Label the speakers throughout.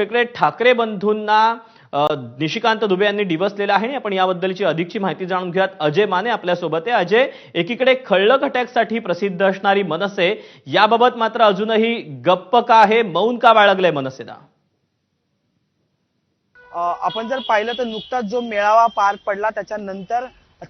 Speaker 1: एकीकडे ठाकरे बंधूंना निशिकांत दुबे यांनी डिवचलेलं आहे. आपण याबद्दलची अधिकची माहिती जाणून घेऊयात. अजय माने आपल्यासोबत आहे. अजय, एकीकडे खळलक अटॅकसाठी प्रसिद्ध असणारी मनसे याबाबत मात्र अजूनही गप्प का आहे, मौन का बाळगलंय मनसेला?
Speaker 2: आपण जर पाहिलं तर नुकताच जो मेळावा पार पडला त्याच्यानंतर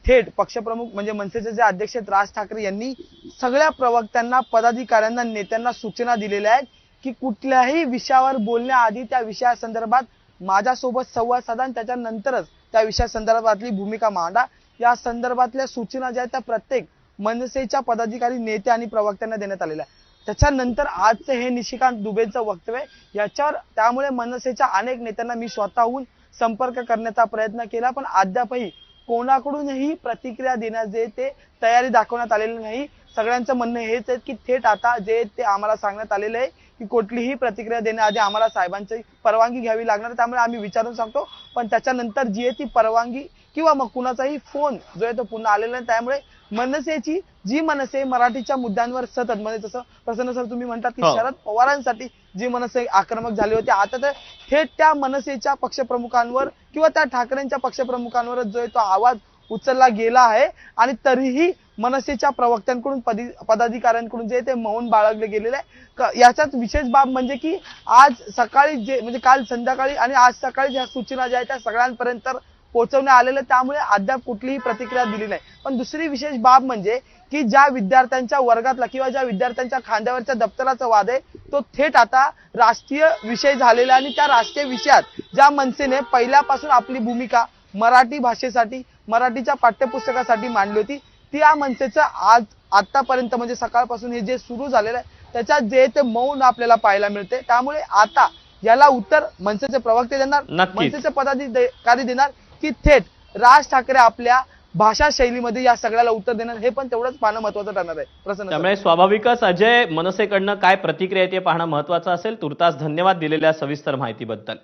Speaker 2: थेट पक्षप्रमुख म्हणजे मनसेचे जे अध्यक्ष आहेत राज ठाकरे यांनी सगळ्या प्रवक्त्यांना, पदाधिकाऱ्यांना, नेत्यांना सूचना दिलेल्या आहेत की कुठल्याही विषयावर बोलण्याआधी त्या विषयासंदर्भात माझ्यासोबत संवाद साधा आणि त्याच्यानंतरच त्या विषयासंदर्भातली भूमिका मांडा. या संदर्भातल्या सूचना ज्या आहेत त्या प्रत्येक मनसेच्या पदाधिकारी, नेते आणि प्रवक्त्यांना देण्यात आलेल्या आहेत. त्याच्यानंतर आजचे हे निशिकांत दुबेंचं वक्तव्य याच्यावर त्यामुळे मनसेच्या अनेक नेत्यांना मी स्वतःहून संपर्क करण्याचा प्रयत्न केला, पण अद्यापही कोणाकडूनही प्रतिक्रिया देण्याचे ते तयारी दाखवण्यात आलेली नाही. सगळ्यांचं म्हणणं हेच आहे की थेट आता जे ते आम्हाला सांगण्यात आलेलं आहे की कुठलीही प्रतिक्रिया देण्याआधी आम्हाला साहेबांची परवानगी घ्यावी लागणार, त्यामुळे आम्ही विचारून सांगतो. पण त्याच्यानंतर जी आहे ती परवानगी किंवा मग कुणाचाही फोन जो आहे तो पुन्हा आलेला नाही. त्यामुळे मनसेची जी मनसे मराठीच्या मुद्द्यांवर सतत म्हणजे जसं प्रसन्न सर तुम्ही म्हणतात की शरद पवारांसाठी जी मनसे आक्रमक झाली होती, आता तर थेट त्या मनसेच्या पक्षप्रमुखांवर किंवा त्या ठाकरेंच्या पक्षप्रमुखांवर जो आहे तो आवाज उचलला गेला आहे. आणि तरीही मनसेच्या प्रवक्त्यांकडून पदाधिकाऱ्यांकडून जे ते मौन बाळगले गेलेले आहे. याचाच विशेष बाब म्हणजे की आज सकाळी जे म्हणजे काल संध्याकाळी आणि आज सकाळी ज्या सूचना ज्या आहेत त्या सगळ्यांपर्यंत पोहोचवण्यात आलेल्या, त्यामुळे अद्याप कुठलीही प्रतिक्रिया दिली नाही. पण दुसरी विशेष बाब म्हणजे की ज्या विद्यार्थ्यांच्या वर्गातला किंवा ज्या विद्यार्थ्यांच्या खांद्यावरच्या दप्तराचा वाद आहे तो थेट आता राष्ट्रीय विषय झालेला आणि त्या राष्ट्रीय विषयात ज्या मनसेने पहिल्यापासून आपली भूमिका मराठी भाषेसाठी, मराठीच्या पाठ्यपुस्तकासाठी मांडली होती, ती या मनसेचं आज आतापर्यंत म्हणजे सकाळपासून हे जे सुरू झालेलं आहे त्याच्यात जे ते मौन आपल्याला पाहायला मिळते. त्यामुळे आता याला उत्तर मनसेचे प्रवक्ते देणार, मनसेचे पदाधिकारी देणार की थेट राज ठाकरे आपल्या भाषा शैलीमध्ये या सगळ्याला उत्तर देणार, हे पण तेवढंच पाहणं महत्वाचं ठरणार आहे. प्रसन्न,
Speaker 1: त्यामुळे स्वाभाविकच अजय, मनसेकडनं काय प्रतिक्रिया येते पाहणं महत्वाचं असेल. तुर्तास धन्यवाद दिलेल्या सविस्तर माहितीबद्दल.